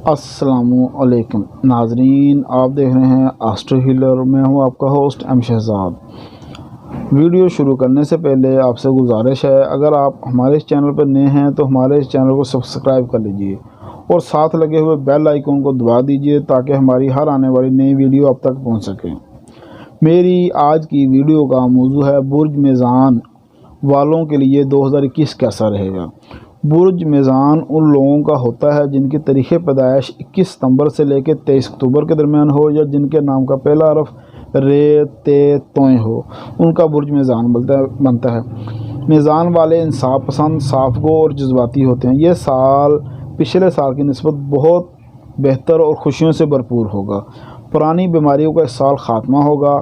अस्सलाम वालेकुम नाजरीन, आप देख रहे हैं एस्ट्रो हीलर। मैं हूं आपका होस्ट एम शहजाद। वीडियो शुरू करने से पहले आपसे गुजारिश है, अगर आप हमारे इस चैनल पर नए हैं तो हमारे इस चैनल को सब्सक्राइब कर लीजिए और साथ लगे हुए बेल आइकन को दबा दीजिए ताकि हमारी हर आने वाली नई वीडियो आप तक पहुंच सके। मेरी आज की वीडियो का मौजू है बुर्ज मेज़ान वालों के लिए 2021 कैसा रहेगा। बुर्ज मेज़ान उन लोगों का होता है जिनकी तारीख़ पैदाइश 21 सितंबर से लेकर 23 अक्टूबर के दरमियान हो, या जिनके नाम का पहला हरफ रे ते तोय हो, उनका बुर्ज मेज़ान बनता है। मेज़ान वाले इंसाफ पसंद, साफ़गो और जज्बाती होते हैं। ये साल पिछले साल की निस्बत बहुत बेहतर और खुशियों से भरपूर होगा। पुरानी बीमारियों का इस साल ख़ात्मा होगा।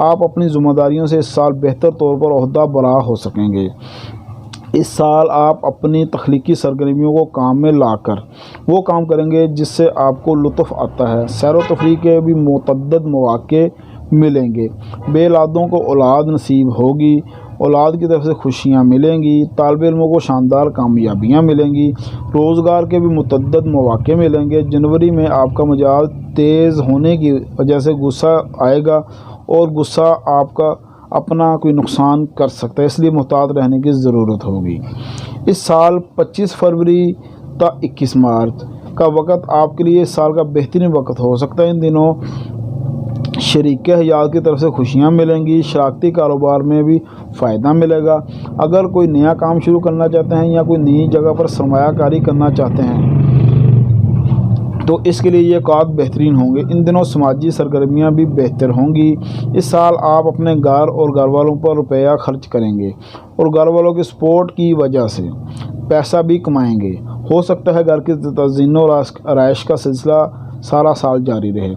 आप अपनी ज़िम्मेदारियों से इस साल बेहतर तौर पर ओहदा बरा हो सकेंगे। इस साल आप अपनी तख्लीकी सरगर्मियों को काम में लाकर वो काम करेंगे जिससे आपको लुत्फ़ आता है। सैर व तफरीह के भी मुतअद्दिद मौक़े मिलेंगे। बेऔलादों को औलाद नसीब होगी। औलाद की तरफ से खुशियाँ मिलेंगी। तालिब इल्मों को शानदार कामयाबियाँ मिलेंगी। रोज़गार के भी मुतअद्दिद मौक़े मिलेंगे। जनवरी में आपका मिजाज तेज़ होने की वजह से गुस्सा आएगा और गुस्सा आपका अपना कोई नुकसान कर सकता है, इसलिए मुहतात रहने की ज़रूरत होगी। इस साल 25 फरवरी ता 21 मार्च का वक़्त आपके लिए इस साल का बेहतरीन वक़्त हो सकता है। इन दिनों शरीक हयात की तरफ से खुशियाँ मिलेंगी। शराकती कारोबार में भी फ़ायदा मिलेगा। अगर कोई नया काम शुरू करना चाहते हैं या कोई नई जगह पर सरमायाकारी करना चाहते हैं तो इसके लिए ये औकात बेहतरीन होंगे। इन दिनों समाजी सरगर्मियाँ भी बेहतर होंगी। इस साल आप अपने घर और घर वालों पर रुपया खर्च करेंगे और घर वालों की सपोर्ट की वजह से पैसा भी कमाएंगे। हो सकता है घर की तज़ीन और आराइश का सिलसिला सारा साल जारी रहे।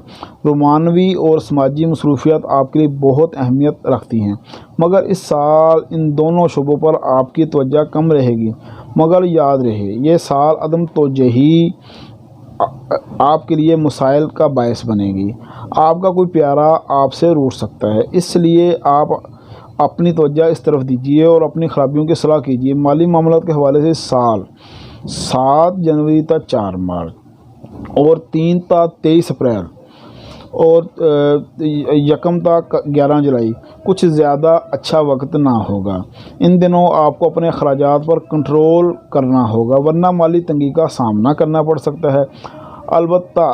रोमानवी और समाजी मसरूफियत आपके लिए बहुत अहमियत रखती हैं, मगर इस साल इन दोनों शुबों पर आपकी तवज्जो कम रहेगी। मगर याद रहे, ये साल अदम तवज्जुही आपके लिए मसाइल का बायस बनेगी। आपका कोई प्यारा आपसे रूठ सकता है, इसलिए आप अपनी तवज्जो इस तरफ दीजिए और अपनी खराबियों की सलाह कीजिए। माली मामलात के हवाले से साल 7 जनवरी तक 4 मार्च और 3 तक 23 अप्रैल और 1 तक 11 जुलाई कुछ ज़्यादा अच्छा वक्त ना होगा। इन दिनों आपको अपने अखराजात पर कंट्रोल करना होगा, वरना माली तंगी का सामना करना पड़ सकता है। अलबत्ता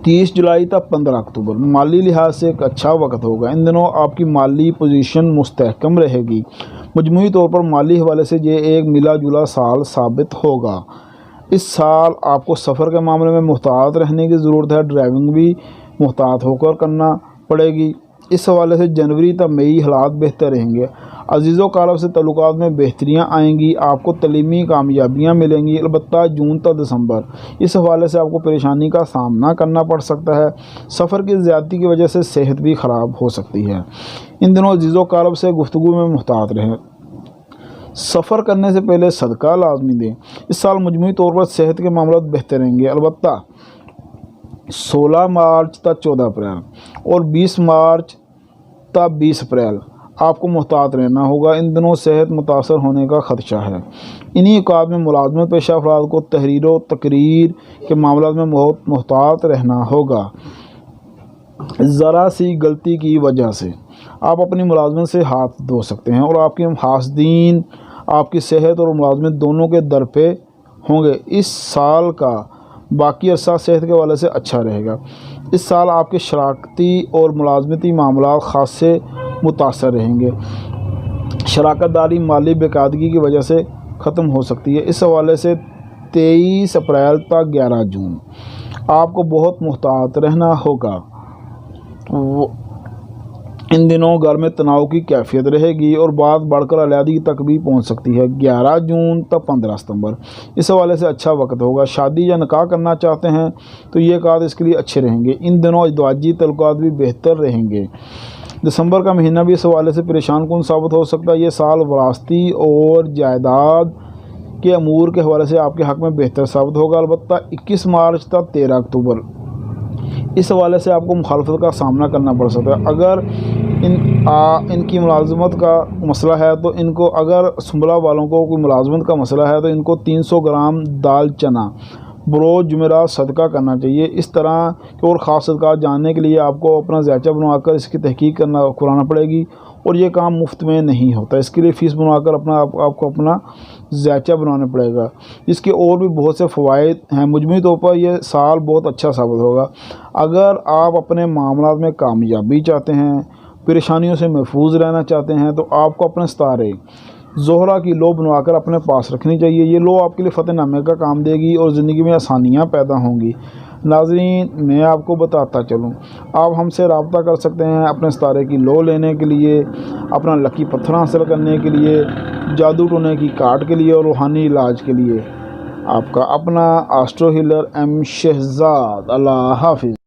30 जुलाई तक 15 अक्टूबर माली लिहाज से एक अच्छा वक्त होगा। इन दिनों आपकी माली पोजीशन मुस्तहकम रहेगी। मजमूई तौर पर माली हवाले से ये एक मिला जुला साल साबित होगा। इस साल आपको सफ़र के मामले में मुहतात रहने की ज़रूरत है। ड्राइविंग भी मुहतात होकर करना पड़ेगी। इस हवाले से जनवरी तक मई हालात बेहतर रहेंगे। अजीज़ों कारब से तल्लुकात में बेहतरियाँ आएंगी। आपको तलीमी कामयाबियाँ मिलेंगी। अलबत्ता जून तक दिसंबर इस हवाले से आपको परेशानी का सामना करना पड़ सकता है। सफ़र की ज़्यादती की वजह से सेहत भी ख़राब हो सकती है। इन दिनों अजीज़ों कारब से गुफ्तगू में मुहतात रहें। सफ़र करने से पहले सदका लाजमी दें। इस साल मजमूई तौर पर सेहत के मामला बेहतर रहेंगे। अलबत्ता 16 मार्च तक 14 अप्रैल और 20 मार्च तक 20 अप्रैल आपको मुहतात रहना होगा। इन दिनों सेहत मुतासर होने का ख़दशा है। इन्हीं औकात में मुलाजमत पेशा अफराद को तहरीर व तकरीर के मामला में बहुत मुहतात रहना होगा। ज़रा सी गलती की वजह से आप अपनी मुलाजमत से हाथ धो सकते हैं और आपके हासदीन आपकी सेहत और मुलाजमत दोनों के दर पे होंगे। इस साल का बाकी अरसा सेहत के हवाले से अच्छा रहेगा। इस साल आपके शराकती और मुलाजमती मामला ख़ास से मुतासर रहेंगे। शराकत दारी माली बेकायदगी की वजह से ख़त्म हो सकती है। इस हवाले से 23 अप्रैल तक 11 जून आपको बहुत मुहतात रहना होगा। इन दिनों घर में तनाव की कैफियत रहेगी और बात बढ़कर अलहदगी तक भी पहुंच सकती है। 11 जून तक 15 सितंबर इस हवाले से अच्छा वक्त होगा। शादी या निकाह करना चाहते हैं तो ये काद इसके लिए अच्छे रहेंगे। इन दिनों अज़दवाजी तल्लुकात भी बेहतर रहेंगे। दिसंबर का महीना भी इस हवाले से परेशान कुन साबित हो सकता है। ये साल वरासती और जायदाद के अमूर के हवाले से आपके हक़ में बेहतर साबित होगा। अलबत्ता 21 मार्च तक 13 अक्टूबर इस हवाले से आपको मुखालफत का सामना करना पड़ सकता है। अगर इनकी मुलाजमत का मसला है तो इनको, अगर सुंबला वालों को कोई मुलाजमत का मसला है तो इनको 300 ग्राम दाल चना بروز جمعرات صدقہ کرنا چاہیے۔ اس طرح کے اور خاص صدقات جاننے کے لیے آپ کو اپنا ذائچہ بنوا کر اس کی تحقیق کرانا پڑے گی، اور یہ کام مفت میں نہیں ہوتا۔ اس کے لیے فیس بنوا کر آپ کو اپنا ذائچہ بنانا پڑے گا۔ اس کے اور بھی بہت سے فوائد ہیں۔ مجموعی طور پر یہ سال بہت اچھا ثابت ہوگا۔ اگر آپ اپنے معاملات میں کامیابی چاہتے ہیں، پریشانیوں سے محفوظ رہنا چاہتے ہیں، تو آپ کو اپنے ستارے زہرہ کی لو بنوا کر اپنے پاس رکھنی چاہیے۔ یہ لو آپ کے لیے فتح نامے کا کام دے گی اور زندگی میں آسانیاں پیدا ہوں گی۔ ناظرین، میں آپ کو بتاتا چلوں، آپ ہم سے رابطہ کر سکتے ہیں اپنے ستارے کی لو لینے کے لیے، اپنا لکی پتھر حاصل کرنے کے لیے، جادو ٹونے کی کارڈ کے لیے اور روحانی علاج کے لیے۔ آپ کا اپنا آسٹرو ہیلر ایم شہزاد۔ اللہ حافظ۔